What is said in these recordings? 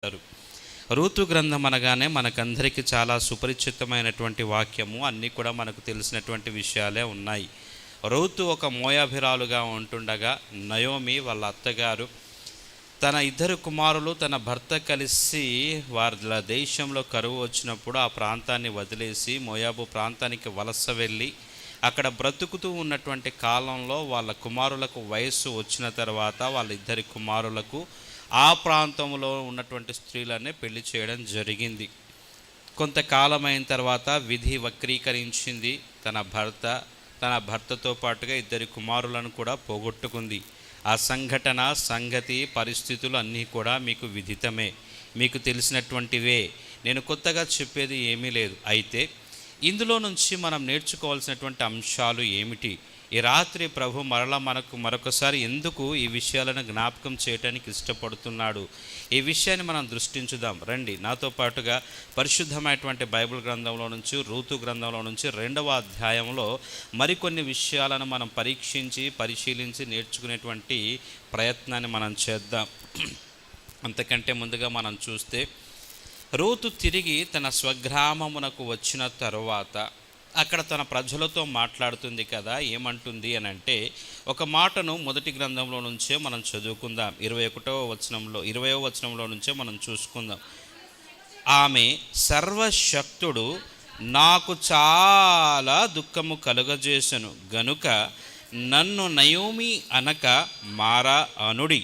అంటారు. రూతు గ్రంథం అనగానే మనకందరికీ చాలా సుపరిచితమైనటువంటి వాక్యము, అన్నీ కూడా మనకు తెలిసినటువంటి విషయాలే ఉన్నాయి. రూతు ఒక మోయాభిరాలుగా ఉంటుండగా నయోమి వాళ్ళ అత్తగారు తన ఇద్దరు కుమారులు తన భర్త కలిసి వాళ్ళ దేశంలో కరువు వచ్చినప్పుడు ఆ ప్రాంతాన్ని వదిలేసి మోయాబు ప్రాంతానికి వలస వెళ్ళి అక్కడ బ్రతుకుతూ ఉన్నటువంటి కాలంలో వాళ్ళ కుమారులకు వయస్సు వచ్చిన తర్వాత వాళ్ళ ఇద్దరి కుమారులకు ఆ ప్రాంతంలో ఉన్నటువంటి స్త్రీలనే పెళ్లి చేయడం జరిగింది. కొంతకాలం అయిన తర్వాత విధి వక్రీకరించింది. తన భర్తతో పాటుగా ఇద్దరి కుమారులను కూడా పోగొట్టుకుంది. ఆ సంఘటన, సంగతి, పరిస్థితులు అన్నీ కూడా మీకు విదితమే, మీకు తెలిసినటువంటివే. నేను కొత్తగా చెప్పేది ఏమీ లేదు. అయితే ఇందులో నుంచి మనం నేర్చుకోవాల్సినటువంటి అంశాలు ఏమిటి? ఈ రాత్రి ప్రభు మనకు మరొకసారి ఎందుకు ఈ విషయాలను జ్ఞాపకం చేయడానికి ఇష్టపడుతున్నాడు? ఈ విషయాన్ని మనం దృష్టించుదాం. రండి నాతో పాటుగా పరిశుద్ధమైనటువంటి బైబిల్ గ్రంథంలో నుంచి, రూతు గ్రంథంలో నుంచి 2వ అధ్యాయంలో మరికొన్ని విషయాలను మనం పరిశీలించి నేర్చుకునేటువంటి ప్రయత్నాన్ని మనం చేద్దాం. అంతకంటే ముందుగా మనం చూస్తే రూతు తిరిగి తన స్వగ్రామమునకు వచ్చిన తరువాత అక్కడ తన ప్రజలతో మాట్లాడుతుంది కదా. ఏమంటుంది అని అంటే, ఒక మాటను మొదటి గ్రంథంలో నుంచే మనం చదువుకుందాం. 20వ వచనంలో నుంచే మనం చూసుకుందాం. ఆమె సర్వశక్తుడు నాకు చాలా దుఃఖము కలుగజేసెను గనుక నన్ను నయోమి అనక మారా అనుడి.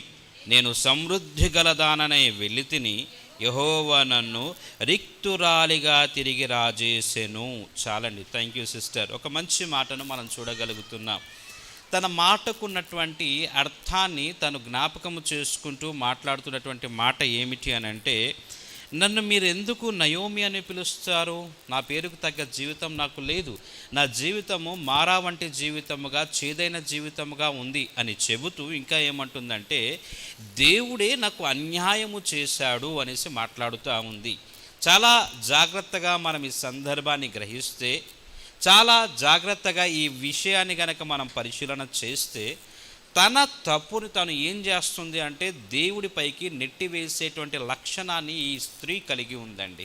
నేను సమృద్ధి గలదాననే వెళ్ళితిని, యెహోవా నన్ను రిక్తురాలిగా తిరిగి రాజేసెను. చాలండి. Thank you sister. ఒక మంచి మాటను మనం చూడగలుగుతున్నాం. తన మాటకున్నటువంటి అర్థాన్ని తను జ్ఞాపకము చేసుకుంటూ మాట్లాడుతున్నటువంటి మాట ఏమిటి అని అంటే, నన్ను మీరు ఎందుకు నయోమి అని పిలుస్తారు? నా పేరుకు తగ్గ జీవితం నాకు లేదు. నా జీవితము మారా వంటి జీవితముగా, చేదైన జీవితముగా ఉంది అని చెబుతూ ఇంకా ఏమంటుందంటే, దేవుడే నాకు అన్యాయము చేశాడు అనేసి మాట్లాడుతూ ఉంది. చాలా జాగ్రత్తగా మనం ఈ సందర్భాన్ని గ్రహిస్తే, చాలా జాగ్రత్తగా ఈ విషయాన్ని గనక మనం పరిశీలన చేస్తే, తన తప్పుని తను ఏం చేస్తుంది అంటే దేవుడి పైకి నెట్టివేసేటువంటి లక్షణాన్ని ఈ స్త్రీ కలిగి ఉందండి.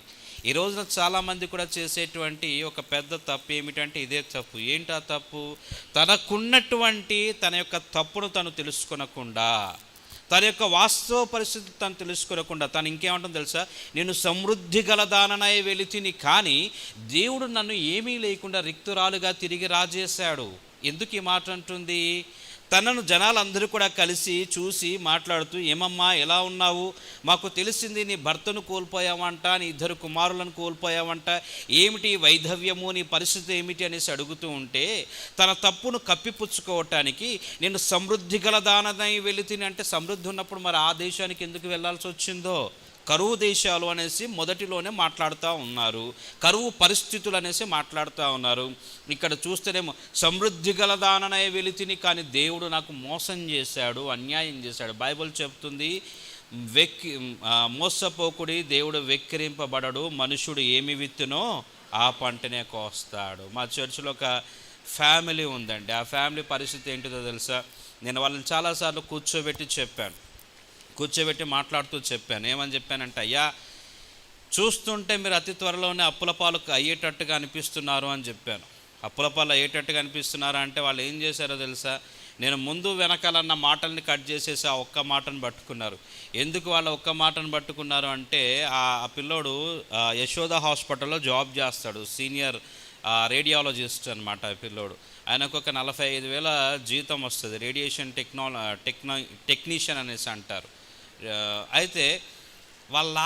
ఈ రోజున చాలామంది కూడా చేసేటువంటి ఒక పెద్ద తప్పు ఏమిటంటే ఇదే తప్పు. ఏంటా తప్పు? తనకున్నటువంటి తన యొక్క తప్పును తను తెలుసుకొనకుండా, తన యొక్క వాస్తవ పరిస్థితి తను తెలుసుకోకుండా తను ఇంకేమంటుందో తెలుసా? నేను సమృద్ధి గలదాననై వెలితిని, కానీ దేవుడు నన్ను ఏమీ లేకుండా రిక్తురాలుగా తిరిగి రాజేశాడు. ఎందుకు ఈ మాట అంటుంది? తనను జనాలందరూ కూడా కలిసి చూసి మాట్లాడుతూ, ఏమమ్మా ఎలా ఉన్నావు? మాకు తెలిసింది నీ భర్తను కోల్పోయావంట, నీ ఇద్దరు కుమారులను కోల్పోయావంట, ఏమిటి వైధవ్యము, నీ పరిస్థితి ఏమిటి అనేసి అడుగుతూ ఉంటే, తన తప్పును కప్పిపుచ్చుకోవటానికి నేను సమృద్ధి గలదానై వెళితిని అంటే, సమృద్ధి ఉన్నప్పుడు మరి ఆ దేశానికి ఎందుకు వెళ్ళాల్సి వచ్చిందో? కరువు దేశాలు అనేసి మొదటిలోనే మాట్లాడుతూ ఉన్నారు, కరువు పరిస్థితులు అనేసి మాట్లాడుతూ ఉన్నారు. ఇక్కడ చూస్తేనేమో సమృద్ధి గలదాననై వెలితిని, కానీ దేవుడు నాకు మోసం చేశాడు, అన్యాయం చేశాడు. బైబిల్ చెప్తుంది, మోసపోకుడి, దేవుడు వెక్కిరింపబడడు, మనుషుడు ఏమి విత్తునో ఆ పంటనే కోస్తాడు. మా చర్చిలో ఒక ఫ్యామిలీ ఉందండి. ఆ ఫ్యామిలీ పరిస్థితి ఏంటిదో తెలుసా? నేను వాళ్ళని చాలాసార్లు కూర్చోబెట్టి మాట్లాడుతూ చెప్పాను. ఏమని చెప్పానంటే, అయ్యా చూస్తుంటే మీరు అతి త్వరలోనే అప్పుల పాలు అయ్యేటట్టుగా అనిపిస్తున్నారు అని చెప్పాను. అప్పుల పాలు అయ్యేటట్టుగా అనిపిస్తున్నారా అంటే వాళ్ళు ఏం చేశారో తెలుసా? నేను ముందు వెనకాలన్న మాటల్ని కట్ చేసేసి ఆ ఒక్క మాటను పట్టుకున్నారు. ఎందుకు వాళ్ళ ఒక్క మాటను పట్టుకున్నారు అంటే, ఆ పిల్లోడు యశోద హాస్పిటల్లో జాబ్ చేస్తాడు, సీనియర్ రేడియాలజిస్ట్ అనమాట ఆ పిల్లోడు. ఆయనకు ఒక 45,000 జీతం వస్తుంది, రేడియేషన్ టెక్నీషియన్ అనేసి అంటారు. అయితే వాళ్ళ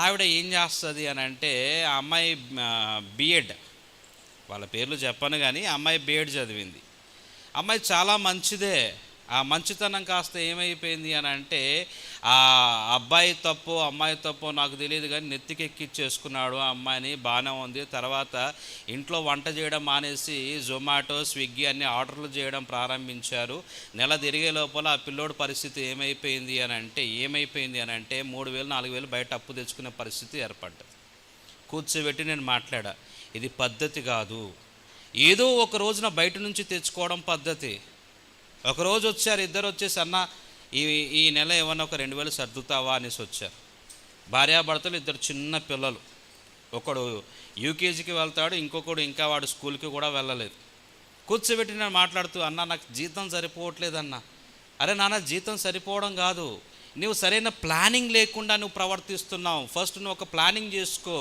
ఆవిడ ఏం చేస్తుంది అని అంటే, ఆ అమ్మాయి బిఎడ్, వాళ్ళ పేర్లు చెప్పను కానీ ఆ అమ్మాయి బిఎడ్ చదివింది. అమ్మాయి చాలా మంచిదే. ఆ మంచితనం కాస్త ఏమైపోయింది అని అంటే, ఆ అబ్బాయి తప్పు అమ్మాయి తప్పు నాకు తెలియదు కానీ నెత్తికెక్కిచ్చేసుకున్నాడు ఆ అమ్మాయిని. బాగానే ఉంది. తర్వాత ఇంట్లో వంట చేయడం మానేసి జొమాటో, స్విగ్గీ అన్ని ఆర్డర్లు చేయడం ప్రారంభించారు. నెల తిరిగే లోపల ఆ పిల్లోడి పరిస్థితి ఏమైపోయింది అని అంటే 3,000 4,000 బయట అప్పు తెచ్చుకునే పరిస్థితి ఏర్పడ్డది. కూర్చోబెట్టి నేను మాట్లాడా, ఇది పద్ధతి కాదు. ఏదో ఒక రోజున బయట నుంచి తెచ్చుకోవడం పద్ధతి. ఒకరోజు వచ్చారు, ఇద్దరు వచ్చేసి, అన్న ఈ నెల ఏమన్నా ఒక 2,000 సర్దుతావా అనేసి వచ్చారు. భార్యాభర్తలు, ఇద్దరు చిన్న పిల్లలు. ఒకడు యూకేజీకి వెళ్తాడు, ఇంకొకడు ఇంకా వాడు స్కూల్కి కూడా వెళ్ళలేదు. కూర్చోబెట్టి నేను మాట్లాడుతూ, అన్న నాకు జీతం సరిపోవట్లేదన్న. అరే నాన్న, జీతం సరిపోవడం కాదు, నువ్వు సరైన ప్లానింగ్ లేకుండా నువ్వు ప్రవర్తిస్తున్నావు. ఫస్ట్ నువ్వు ఒక ప్లానింగ్ చేసుకో.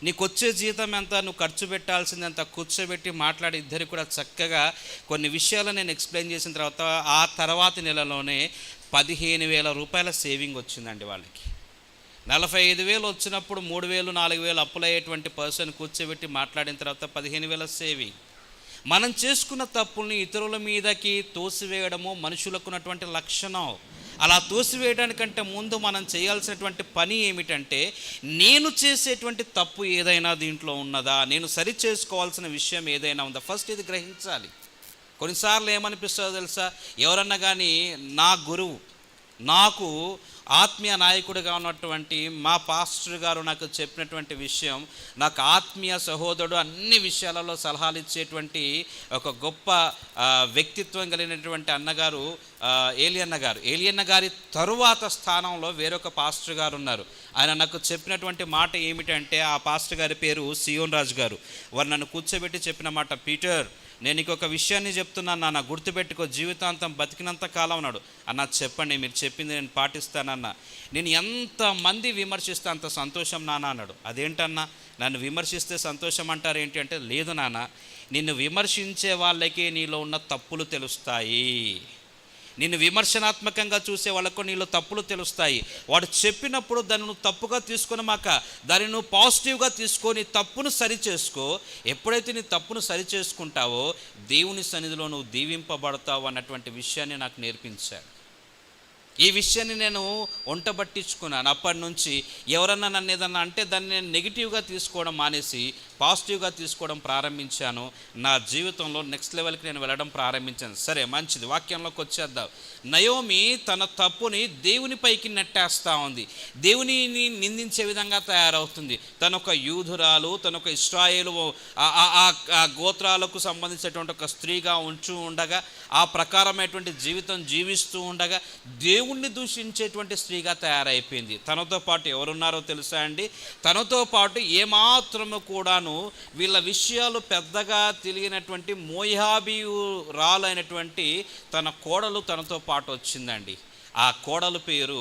నీకు వచ్చే జీతం ఎంత, నువ్వు ఖర్చు పెట్టాల్సింది ఎంత, కూర్చోబెట్టి మాట్లాడి ఇద్దరికి కూడా చక్కగా కొన్ని విషయాలు నేను ఎక్స్ప్లెయిన్ చేసిన తర్వాత ఆ తర్వాతి నెలలోనే 15,000 రూపాయల సేవింగ్ వచ్చిందండి వాళ్ళకి. 45,000 వచ్చినప్పుడు 3,000 4,000 అప్పులయ్యేటువంటి పర్సన్ కూర్చోబెట్టి మాట్లాడిన తర్వాత 15,000 సేవింగ్. మనం చేసుకున్న తప్పుల్ని ఇతరుల మీదకి తోసివేయడము మనుషులకు ఉన్నటువంటి లక్షణం. అలా తోసివేయడానికంటే ముందు మనం చేయాల్సినటువంటి పని ఏమిటంటే, నేను చేసేటువంటి తప్పు ఏదైనా దీంట్లో ఉన్నదా, నేను సరి చేసుకోవాల్సిన విషయం ఏదైనా ఉందా, ఫస్ట్ ఇది గ్రహించాలి. కొన్నిసార్లు ఏమనిపిస్తుందో తెలుసా, ఎవరన్నా కానీ నా గురువు, నాకు ఆత్మీయ నాయకుడిగా ఉన్నటువంటి మా పాస్టర్ గారు నాకు చెప్పినటువంటి విషయం, నాకు ఆత్మీయ సహోదరుడు, అన్ని విషయాలలో సలహాలు ఇచ్చేటువంటి ఒక గొప్ప వ్యక్తిత్వం కలిగినటువంటి అన్నగారు ఏలియన్న గారి తరువాత స్థానంలో వేరొక పాస్టర్ గారు ఉన్నారు. ఆయన నాకు చెప్పినటువంటి మాట ఏమిటంటే, ఆ పాస్టర్ గారి పేరు సియోన్ రాజు గారు. వారు నన్ను కూర్చోబెట్టి చెప్పిన మాట, పీటర్, నేను నీకు ఒక విషయాన్ని చెప్తున్నాను నాన్న, గుర్తుపెట్టుకో, జీవితాంతం బతికినంత కాలం అన్నాడు. అన్న చెప్పండి, మీరు చెప్పింది నేను పాటిస్తానన్నా. నేను ఎంతమంది విమర్శిస్తే అంత సంతోషం నాన్న అన్నాడు. అదేంటన్నా, నన్ను విమర్శిస్తే సంతోషం అంటారు ఏంటి అంటే, లేదు నాన్న, నిన్ను విమర్శించే వాళ్ళకి నీలో ఉన్న తప్పులు తెలుస్తాయి. నిన్ను విమర్శనాత్మకంగా చూసే వాళ్ళకు నీలో తప్పులు తెలుస్తాయి. వాడు చెప్పినప్పుడు దాన్ని నువ్వు తప్పుగా తీసుకొని దాన్ని నువ్వు పాజిటివ్గా తీసుకొని తప్పును సరిచేసుకో. ఎప్పుడైతే నీ తప్పును సరిచేసుకుంటావో దేవుని సన్నిధిలో నువ్వు దీవింపబడతావు అన్నటువంటి విషయాన్ని నాకు నేర్పించాడు. ఈ విషయాన్ని నేను వంటబట్టించుకున్నాను. అప్పటి నుంచి ఎవరన్నా నన్ను ఏదన్నా అంటే దాన్ని నేను నెగిటివ్గా తీసుకోవడం మానేసి పాజిటివ్గా తీసుకోవడం ప్రారంభించాను. నా జీవితంలో నెక్స్ట్ లెవెల్కి నేను వెళ్ళడం ప్రారంభించాను. సరే, మంచిది, వాక్యంలోకి వచ్చేద్దాం. నయోమి తన తప్పుని దేవునిపైకి నెట్టేస్తూ ఉంది, దేవునిని నిందించే విధంగా తయారవుతుంది. తనొక యూదురాలు, తనొక ఇశ్రాయేలు ఆ గోత్రాలకు సంబంధించినటువంటి ఒక స్త్రీగా ఉండగా, ఆ ప్రకారమైనటువంటి జీవితం జీవిస్తూ ఉండగా దేవుణ్ణి దూషించేటువంటి స్త్రీగా తయారైపోయింది. తనతో పాటు ఎవరున్నారో తెలుసా అండి? తనతో పాటు ఏమాత్రము కూడాను వీళ్ళ విషయాలు పెద్దగా తెలియనటువంటి మోయాబీయురాలైనటువంటి తన కోడలు తనతో పాటు వచ్చిందండి. ఆ కోడలు పేరు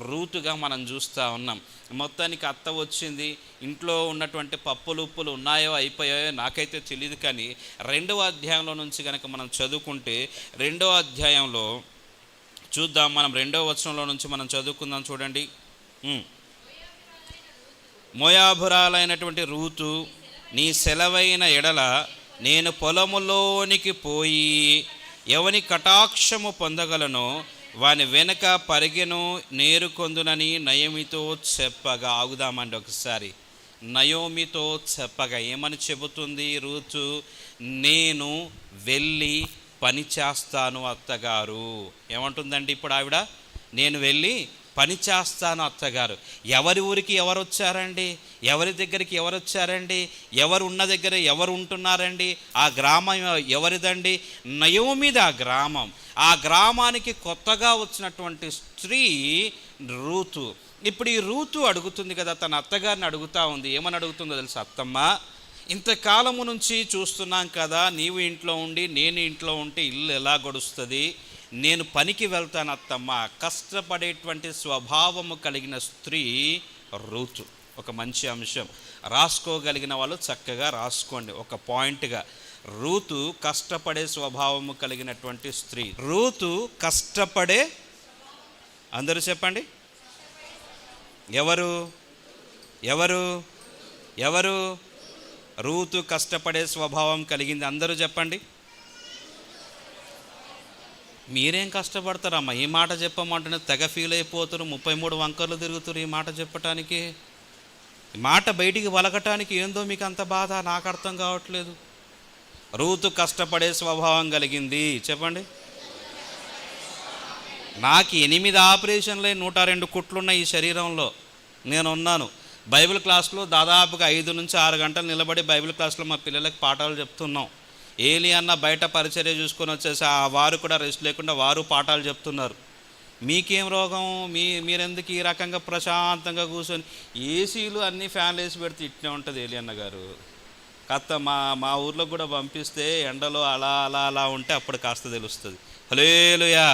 రూతుగా మనం చూస్తూ ఉన్నాం. మొత్తానికి అత్త వచ్చింది. ఇంట్లో ఉన్నటువంటి పప్పులు ఉప్పులు ఉన్నాయో అయిపోయాయో నాకైతే తెలియదు, కానీ 2వ అధ్యాయంలో నుంచి కనుక మనం చదువుకుంటే, 2వ అధ్యాయంలో చూద్దాం. మనం 2వ వచనంలో నుంచి మనం చదువుకుందాం. చూడండి. మోయాబురాలైనటువంటి రూతు, నీ సెలవైన ఎడల నేను పొలములోనికి పోయి ఎవని కటాక్షము పొందగలనో వాని వెనక పరిగెను నేరుకొందునని నయోమితో చెప్పగా. ఆగుదామండి ఒకసారి. నయోమితో చెప్పగా ఏమని చెబుతుంది రూతు? నేను వెళ్ళి పని చేస్తాను అత్తగారు. ఏమంటుందండి ఇప్పుడు ఆవిడ? నేను వెళ్ళి పని చేస్తాను అత్తగారు. ఎవరి ఊరికి ఎవరు వచ్చారండి? ఎవరి దగ్గరికి ఎవరు వచ్చారండి? ఎవరు ఉన్న దగ్గర ఎవరు ఉంటున్నారండి? ఆ గ్రామం ఎవరిదండి? నయోమిది ఆ గ్రామం. ఆ గ్రామానికి కొత్తగా వచ్చినటువంటి స్త్రీ రూతు. ఇప్పుడు ఈ రూతు అడుగుతుంది కదా, తన అత్తగారిని అడుగుతూ ఉంది. ఏమని అడుగుతుందో తెలుసా? అత్తమ్మ, ఇంతకాలము నుంచి చూస్తున్నాం కదా, నీవు ఇంట్లో ఉండి నేను ఇంట్లో ఉంటే ఇల్లు ఎలా గడుస్తుంది? నేను పనికి వెళ్తాను అత్తమ్మ. కష్టపడేటువంటి స్వభావము కలిగిన స్త్రీ రూతు. ఒక మంచి అంశం, రాసుకోగలిగిన వాళ్ళు చక్కగా రాసుకోండి ఒక పాయింట్గా. రూతు కష్టపడే స్వభావము కలిగినటువంటి స్త్రీ. రూతు కష్టపడే, అందరూ చెప్పండి, ఎవరు ఎవరు ఎవరు? రూతు కష్టపడే స్వభావం కలిగింది. అందరూ చెప్పండి. మీరేం కష్టపడతారమ్మా? ఈ మాట చెప్పమంటేనే తెగ ఫీల్ అయిపోతారు. 33 వంకర్లు తిరుగుతారు ఈ మాట చెప్పటానికి. ఈ మాట బయటికి వలకటానికి ఏందో మీకు అంత బాధ, నాకు అర్థం కావట్లేదు. రూతు కష్టపడే స్వభావం కలిగింది. చెప్పండి. నాకు 8 ఆపరేషన్లే 102 కుట్లున్నాయి ఈ శరీరంలో. నేనున్నాను. బైబిల్ క్లాస్లో దాదాపుగా 5 నుంచి 6 గంటలు నిలబడి బైబిల్ క్లాస్లో మా పిల్లలకు పాఠాలు చెప్తున్నాం. ఏలి అన్న బయట పరిచర్య చూసుకొని వచ్చేసి వారు కూడా రెస్ట్ లేకుండా వారు పాఠాలు చెప్తున్నారు. మీకేం రోగం, మీరెందుకు ఈ రకంగా ప్రశాంతంగా కూర్చొని ఏసీలు అన్నీ ఫ్యాన్లు వేసి పెడితే ఇట్నే ఉంటుంది ఏలియన్న గారు. కాస్త మా ఊర్లో కూడా పంపిస్తే ఎండలో అలా అలా అలా ఉంటే అప్పుడు కాస్త తెలుస్తుంది. హల్లెలూయా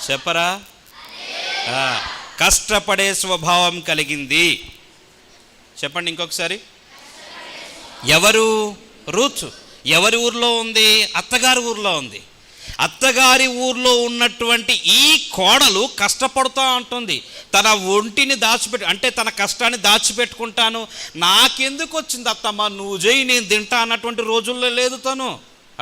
చెప్పరా? కష్టపడే స్వభావం కలిగింది. చెప్పండి ఇంకొకసారి. ఎవరు? రూతు. ఎవరి ఊర్లో ఉంది? అత్తగారి ఊర్లో ఉంది. అత్తగారి ఊర్లో ఉన్నటువంటి ఈ కోడలు కష్టపడుతూ ఉంటుంది. తన ఒంటిని అంటే తన కష్టాన్ని దాచిపెట్టుకుంటాను, నాకెందుకు వచ్చింది అత్తమ్మ, నువ్వు చేయి నేను తింటా అన్నటువంటి రోజుల్లో లేదు తను.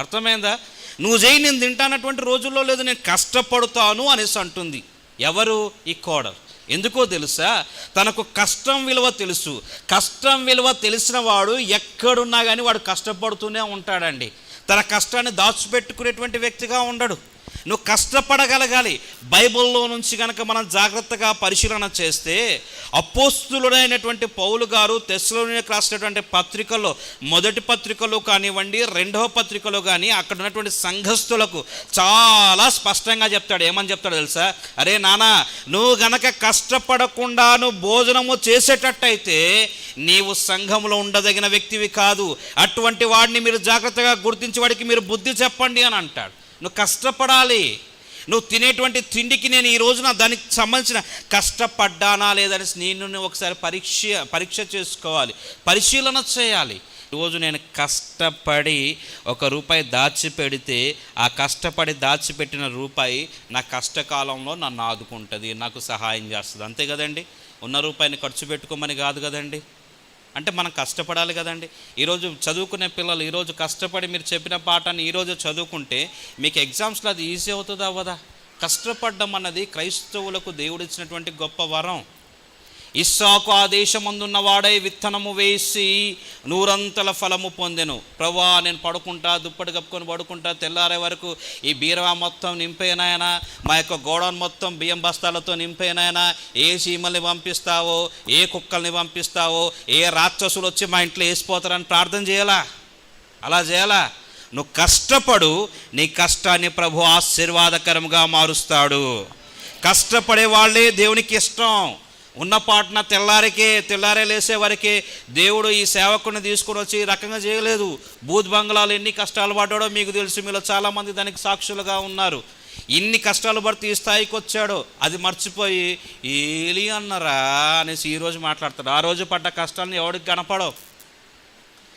అర్థమైందా? నువ్వు చేయి నేను తింటా అన్నటువంటి రోజుల్లో లేదు, నేను కష్టపడుతాను అనేసి అంటుంది. ఎవరు? ఈ కోడలు. ఎందుకో తెలుసా? తనకు కష్టం విలువ తెలుసు. కష్టం విలువ తెలిసిన వాడు ఎక్కడున్నా కానీ వాడు కష్టపడుతూనే ఉంటాడండి. తన కష్టాన్ని దాచిపెట్టుకునేటువంటి వ్యక్తిగా ఉండడు. నువ్వు కష్టపడగలగాలి. బైబిల్లో నుంచి కనుక మనం జాగ్రత్తగా పరిశీలన చేస్తే అపోస్తులుడైనటువంటి పౌలు గారు తెస్సలోనికీయులకు రాసినటువంటి పత్రికలో, మొదటి పత్రికలో కానివ్వండి, రెండవ పత్రికలో కానీ అక్కడ ఉన్నటువంటి సంఘస్థులకు చాలా స్పష్టంగా చెప్తాడు. ఏమని చెప్తాడు తెలుసా? అరే నానా, నువ్వు గనక కష్టపడకుండా నువ్వు భోజనము చేసేటట్టయితే నీవు సంఘంలో ఉండదగిన వ్యక్తివి కాదు. అటువంటి వాడిని మీరు జాగ్రత్తగా గుర్తించి వాడికి మీరు బుద్ధి చెప్పండి అని అంటాడు. నువ్వు కష్టపడాలి. నువ్వు తినేటువంటి తిండికి నేను ఈ రోజున దానికి సంబంధించిన కష్టపడ్డానా లేదని నేను ఒకసారి పరీక్ష చేసుకోవాలి, పరిశీలన చేయాలి. ఈరోజు నేను కష్టపడి ₹1 దాచిపెడితే ఆ కష్టపడి దాచిపెట్టిన రూపాయి నా కష్టకాలంలో నన్ను ఆదుకుంటుంది, నాకు సహాయం చేస్తుంది. అంతే కదండి. ఉన్న రూపాయిని ఖర్చు పెట్టుకోమని కాదు కదండి. అంటే మనం కష్టపడాలి కదండి. ఈరోజు చదువుకునే పిల్లలు ఈరోజు కష్టపడి మీరు చెప్పిన పాఠాన్ని ఈరోజు చదువుకుంటే మీకు ఎగ్జామ్స్లో అది ఈజీ అవుతుందా అవ్వదా? కష్టపడడం అన్నది క్రైస్తవులకు దేవుడిచ్చినటువంటి గొప్ప వరం. ఇస్సాకు ఆ దేశమందున్న వాడై విత్తనము వేసి 100 ఫలము పొందెను. ప్రభువా, నేను పడుకుంటా, దుప్పటి కప్పుకొని పడుకుంటా, తెల్లారే వరకు ఈ బీరవా మొత్తం నింపేనాయనా, మా యొక్క గోడౌన్ మొత్తం బియ్యం బస్తాలతో నింపేనాయనా, ఏ చీమల్ని పంపిస్తావో, ఏ కుక్కల్ని పంపిస్తావో, ఏ రాక్షసులు వచ్చి మా ఇంట్లో వేసిపోతారని ప్రార్థన చేయాలా? అలా చేయాలా? నువ్వు కష్టపడు, నీ కష్టాన్ని ప్రభు ఆశీర్వాదకరంగా మారుస్తాడు. కష్టపడే వాళ్ళే దేవునికి ఇష్టం. ఉన్న పాటన తెల్లారే లేసే వరకే దేవుడు ఈ సేవకుని తీసుకుని వచ్చి ఈ రకంగా చేయలేదు. బూత్ బంగ్లాలు ఎన్ని కష్టాలు పడ్డాడో మీకు తెలుసు. మీలో చాలామంది దానికి సాక్షులుగా ఉన్నారు. ఇన్ని కష్టాలు పడితే ఈ స్థాయికి వచ్చాడో అది మర్చిపోయి ఏలి అన్నరా అనేసి ఈరోజు మాట్లాడతాడు. ఆ రోజు పడ్డ కష్టాలను ఎవడికి కనపడవు.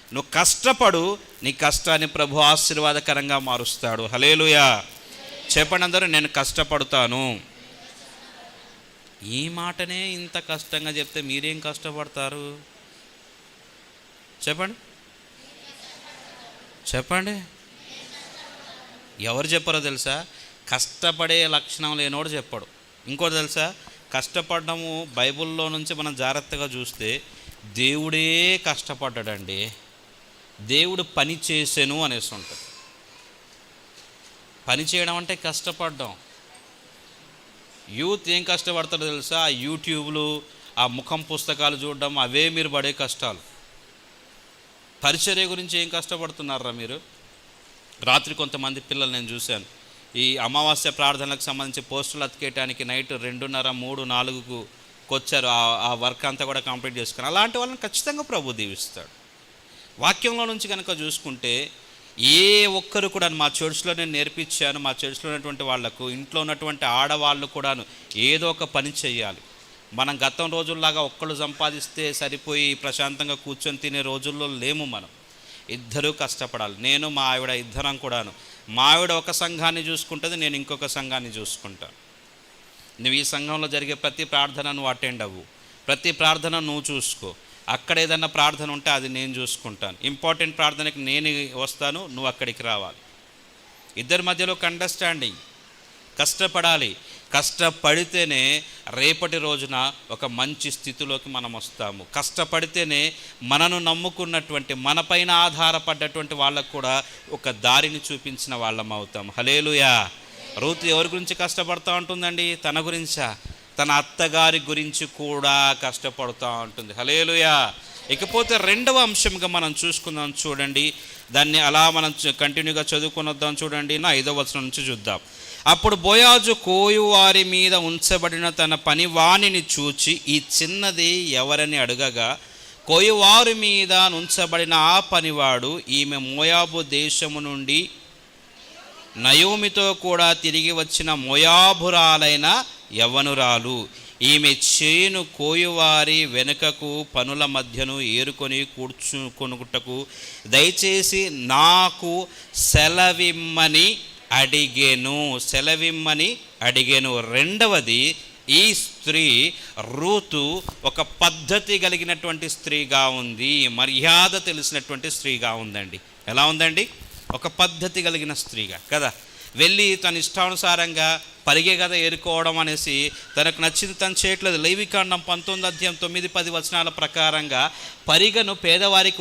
నువ్వు కష్టపడు, నీ కష్టాన్ని ప్రభు ఆశీర్వాదకరంగా మారుస్తాడు. హల్లెలూయా చెప్పండి అందరూ. నేను కష్టపడతాను. ఈ మాటనే ఇంత కష్టంగా చెప్తే మీరేం కష్టపడతారు? చెప్పండి. ఎవరు చెప్పారో తెలుసా? కష్టపడే లక్షణం లేనోడు చెప్పాడు. ఇంకోటి తెలుసా? కష్టపడము బైబిల్లో నుంచి మనం జాగ్రత్తగా చూస్తే దేవుడే కష్టపడ్డాడండి. దేవుడు పని చేసెను అనేసి ఉంటుంది. పని చేయడం అంటే కష్టపడ్డం. యూత్ ఏం కష్టపడతారో తెలుసా? ఆ యూట్యూబ్లు, ఆ ముఖం పుస్తకాలు చూడడం, అవే మీరు పడే కష్టాలు. పరిచర్య గురించి ఏం కష్టపడుతున్నారా మీరు? రాత్రి కొంతమంది పిల్లలు నేను చూశాను, ఈ అమావాస్య ప్రార్థనలకు సంబంధించి పోస్టులు అతికేయడానికి నైట్ 2:30, 3, 4కు వచ్చారు. ఆ వర్క్ అంతా కూడా కంప్లీట్ చేసుకుని. అలాంటి వాళ్ళని ఖచ్చితంగా ప్రభు దీవిస్తాడు. వాక్యంలో నుంచి కనుక చూసుకుంటే ఏ ఒక్కరు కూడా, మా చర్చ్లో నేను నేర్పించాను, మా చర్చ్లో ఉన్నటువంటి వాళ్లకు, ఇంట్లో ఉన్నటువంటి ఆడవాళ్ళు కూడాను ఏదో ఒక పని చేయాలి. మనం గతం రోజుల్లాగా ఒక్కళ్ళు సంపాదిస్తే సరిపోయి ప్రశాంతంగా కూర్చొని తినే రోజుల్లో లేము. మనం ఇద్దరూ కష్టపడాలి. నేను మా ఆవిడ ఇద్దరం కూడాను. మా ఆవిడ ఒక సంఘాన్ని చూసుకుంటుంది, నేను ఇంకొక సంఘాన్ని చూసుకుంటాను. నువ్వు ఈ సంఘంలో జరిగే ప్రతి ప్రార్థన నువ్వు అటెండ్ అవ్వు, ప్రతి ప్రార్థన నువ్వు చూసుకో. అక్కడ ఏదన్నా ప్రార్థన ఉంటే అది నేను చూసుకుంటాను. ఇంపార్టెంట్ ప్రార్థనకి నేను వస్తాను, నువ్వు అక్కడికి రావాలి. ఇద్దరి మధ్యలో అండర్స్టాండింగ్. కష్టపడాలి. కష్టపడితేనే రేపటి రోజున ఒక మంచి స్థితిలోకి మనం వస్తాము. కష్టపడితేనే మనను నమ్ముకున్నటువంటి, మనపైన ఆధారపడ్డటువంటి వాళ్ళకు కూడా ఒక దారిని చూపించిన వాళ్ళం అవుతాం. హల్లెలూయా. రూతు ఎవరి గురించి కష్టపడుతూ ఉంటుందండి? తన గురించా? తన అత్తగారి గురించి కూడా కష్టపడుతూ ఉంటుంది. హల్లెలూయా. ఇకపోతే రెండవ అంశంగా మనం చూసుకుందాం. చూడండి, దాన్ని అలా మనం కంటిన్యూగా చదువుకుని వద్దాం. చూడండి, 5వ వచనం నుంచి చూద్దాం. అప్పుడు బోయాజు కోయువారి మీద ఉంచబడిన తన పనివానిని చూచి ఈ చిన్నది ఎవరని అడగగా, కోయువారి మీద ఉంచబడిన ఆ పనివాడు, ఈమె మోయాబు దేశము నుండి నయోమితో కూడా తిరిగి వచ్చిన మోయాబురాలైన యవ్వనురాలు. ఈమె చేను కోయువారి వెనుకకు పనుల మధ్యను ఏరుకొని కూర్చుకొనుటకు దయచేసి నాకు సెలవిమ్మని అడిగెను. రెండవది, ఈ స్త్రీ రూతు ఒక పద్ధతి కలిగినటువంటి స్త్రీగా ఉంది, మర్యాద తెలిసినటువంటి స్త్రీగా ఉందండి. ఎలా ఉందండి? ఒక పద్ధతి కలిగిన స్త్రీగా కదా. వెళ్ళి తన ఇష్టానుసారంగా పరిగే కదా ఏరుకోవడం అనేసి తనకు నచ్చింది తను చేయట్లేదు. లేవికాండం 19:9-10 ప్రకారంగా పరిగను పేదవారికి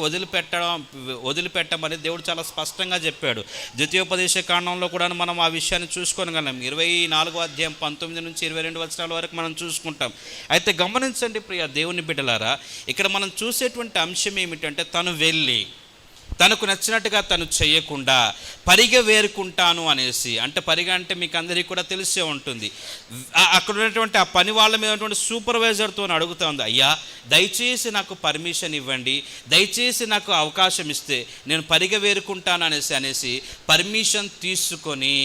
వదిలిపెట్టమని దేవుడు చాలా స్పష్టంగా చెప్పాడు. ద్వితీయోపదేశ కాండంలో కూడా మనం ఆ విషయాన్ని చూసుకోగలం. 24:19-22 వరకు మనం చూసుకుంటాం. అయితే గమనించండి ప్రియ దేవుని బిడ్డలారా, ఇక్కడ మనం చూసేటువంటి అంశం ఏమిటంటే, తను వెళ్ళి తనకు నచ్చినట్టుగా తను చేయకుండా పరిగ వేరుకుంటాను అనేసి, అంటే పరిగ అంటే మీకు అందరికీ కూడా తెలిసే ఉంటుంది. అక్కడ ఉన్నటువంటి ఆ పని వాళ్ళ మీద ఉన్నటువంటి సూపర్వైజర్తో అడుగుతూ ఉంది, అయ్యా దయచేసి నాకు పర్మిషన్ ఇవ్వండి, దయచేసి నాకు అవకాశం ఇస్తే నేను పరిగ వేరుకుంటాను అనేసి పర్మిషన్ తీసుకొని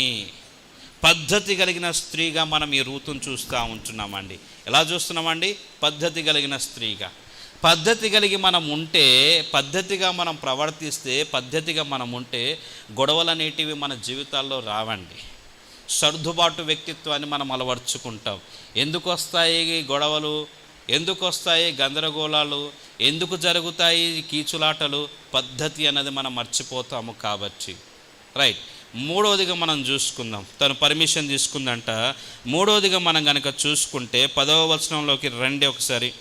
పద్ధతి కలిగిన స్త్రీగా మనం ఈ రూతును చూస్తూ ఉంటున్నామండి. ఎలా చూస్తున్నామండి? పద్ధతి కలిగిన స్త్రీగా. పద్ధతి కలిగి మనం ఉంటే, పద్ధతిగా మనం ప్రవర్తిస్తే, పద్ధతిగా మనం ఉంటే గొడవలు అనేటివి మన జీవితాల్లో రావండి. సర్దుబాటు వ్యక్తిత్వాన్ని మనం అలవర్చుకుంటాం. ఎందుకు వస్తాయి గొడవలు? ఎందుకు వస్తాయి గందరగోళాలు? ఎందుకు జరుగుతాయి కీచులాటలు? పద్ధతి అన్నది మనం మర్చిపోతాము కాబట్టి. రైట్. మూడవదిగా మనం చూసుకుందాం. తను పర్మిషన్ తీసుకుందంట. మూడవదిగా మనం కనుక చూసుకుంటే 10వ వచనంలోకి రండి ఒకసారి.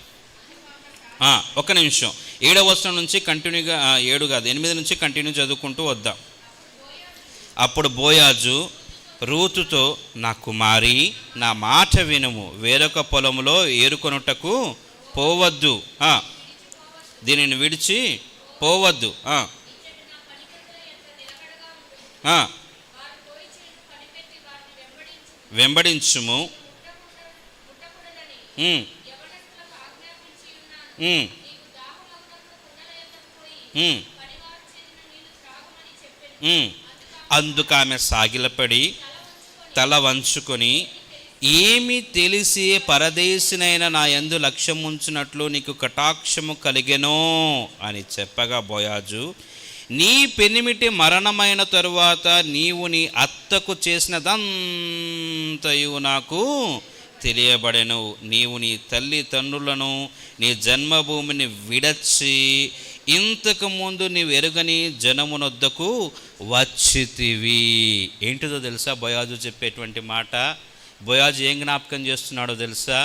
ఒక నిమిషం. 7వ వచనం నుంచి కంటిన్యూగా, 7 కాదు 8 నుంచి కంటిన్యూ చదువుకుంటూ వద్దాం. అప్పుడు బోయాజు రూతుతో, నా కుమారి, నా మాట వినుము, వేరొక పొలములో ఏరుకొనుటకు పోవద్దు, దీనిని విడిచి పోవద్దు, వెంబడించుము, అందుకు ఆమె సాగిలపడి తల వంచుకొని, ఏమి తెలిసి పరదేశినైన నా యందు లక్ష్యం ఉంచినట్లు నీకు కటాక్షము కలిగెనో అని చెప్పగా, బోయాజు, నీ పెనిమిటి మరణమైన తరువాత నీవు నీ అత్తకు చేసినదంతయు నాకు తెలియబడెను. నీవు నీ తల్లిదండ్రులను, నీ జన్మభూమిని విడచి ఇంతకు ముందు నీవు ఎరుగని జనమునొద్దకు వచ్చితివి. ఏంటిదో తెలుసా బోయాజు చెప్పేటువంటి మాట? బోయాజు ఏం జ్ఞాపకం చేస్తున్నాడో తెలుసా?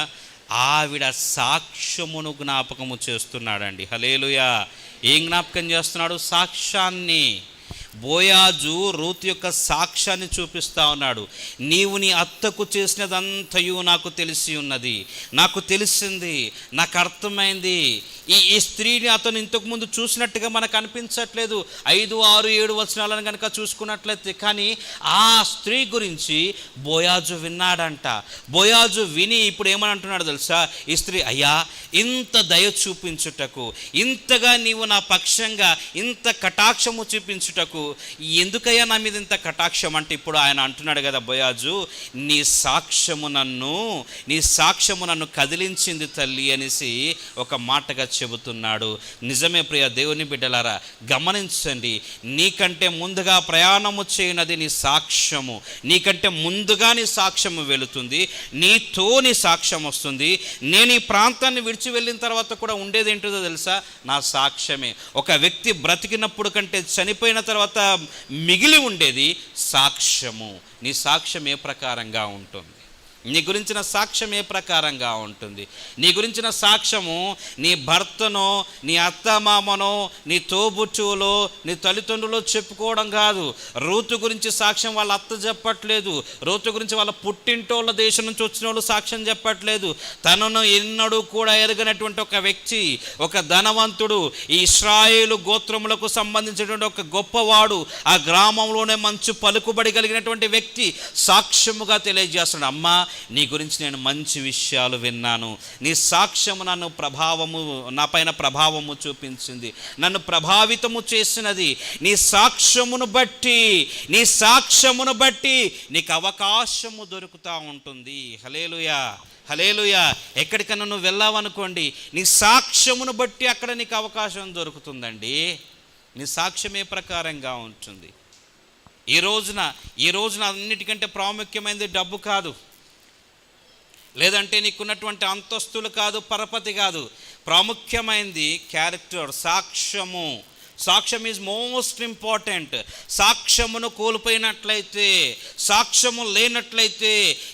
ఆవిడ సాక్ష్యమును జ్ఞాపకము చేస్తున్నాడండి. హల్లెలూయా. ఏం జ్ఞాపకం చేస్తున్నాడు? సాక్ష్యాన్ని. బోయాజు రూతు యొక్క సాక్ష్యాన్ని చూపిస్తూ ఉన్నాడు. నీవు నీ అత్తకు చేసినదంతయు నాకు తెలిసి ఉన్నది, నాకు తెలిసింది, నాకు అర్థమైంది. ఈ స్త్రీని అతను ఇంతకుముందు చూసినట్టుగా మనకు అనిపించట్లేదు. 5, 6, 7 వచనాలను కనుక చూసుకున్నట్లయితే, కానీ ఆ స్త్రీ గురించి బోయాజు విన్నాడంట. బోయాజు విని ఇప్పుడు ఏమని అంటున్నాడు తెలుసా? ఈ స్త్రీ, అయ్యా ఇంత దయ చూపించుటకు, ఇంతగా నీవు నా పక్షంగా ఇంత కటాక్షము చూపించుటకు ఎందుకయ్యా నా మీద ఇంత కటాక్షం అంటే, ఇప్పుడు ఆయన అంటున్నాడు కదా బోయాజు, నీ సాక్ష్యము నన్ను కదిలించింది తల్లి అనేసి ఒక మాటగా చెబుతున్నాడు. నిజమే ప్రియ దేవుని బిడ్డలారా, గమనించండి. నీకంటే ముందుగా ప్రయాణము చేయనది నీ సాక్ష్యము. నీకంటే ముందుగా నీ సాక్ష్యము వెళుతుంది, నీతో నీ సాక్ష్యం వస్తుంది. నేను ఈ ప్రాంతాన్ని విడిచి వెళ్ళిన తర్వాత కూడా ఉండేది ఏంటో తెలుసా? నా సాక్ష్యమే. ఒక వ్యక్తి బ్రతికినప్పుడు కంటే చనిపోయిన తర్వాత మిగిలి ఉండేది సాక్ష్యము. నీ సాక్ష్యం ఏ ప్రకారంగా ఉంటుంది? నీ గురించిన సాక్ష్యం ఏ ప్రకారంగా ఉంటుంది? నీ గురించిన సాక్ష్యము నీ భర్తనో, నీ అత్తమామనో, నీ తోబుట్టువులో, నీ తల్లిదండ్రులు చెప్పుకోవడం కాదు. రూతు గురించి సాక్ష్యం వాళ్ళ అత్త చెప్పట్లేదు. రూతు గురించి వాళ్ళ పుట్టింటోళ్ళ దేశం నుంచి వచ్చిన వాళ్ళు సాక్ష్యం చెప్పట్లేదు. తనను ఎన్నడూ కూడా ఎరగనటువంటి ఒక వ్యక్తి, ఒక ధనవంతుడు, ఈ ఇశ్రాయేలు గోత్రములకు సంబంధించినటువంటి ఒక గొప్పవాడు, ఆ గ్రామంలోనే మంచి పలుకుబడి కలిగినటువంటి వ్యక్తి సాక్ష్యముగా తెలియజేస్తున్నాడు. అమ్మా, నీ గురించి నేను మంచి విషయాలు విన్నాను. నీ సాక్ష్యము నా పైన ప్రభావము చూపించింది, నన్ను ప్రభావితము చేసినది. నీ సాక్ష్యమును బట్టి నీకు అవకాశము దొరుకుతూ ఉంటుంది. హల్లెలూయా, హల్లెలూయా. ఎక్కడికన్నా నువ్వు వెళ్ళావనుకోండి, నీ సాక్ష్యమును బట్టి అక్కడ నీకు అవకాశం దొరుకుతుందండి. నీ సాక్ష్యం ఏ ప్రకారంగా ఉంటుంది? ఈ రోజున అన్నిటికంటే ప్రాముఖ్యమైనది డబ్బు కాదు, లేదంటే నీకున్నటువంటి అంతస్తులు కాదు, పరపతి కాదు. ప్రాముఖ్యమైనది క్యారెక్టర్, సాక్ష్యం ఈజ్ మోస్ట్ ఇంపార్టెంట్. సాక్ష్యమును కోల్పోయినట్లయితే, సాక్ష్యము లేనట్లయితే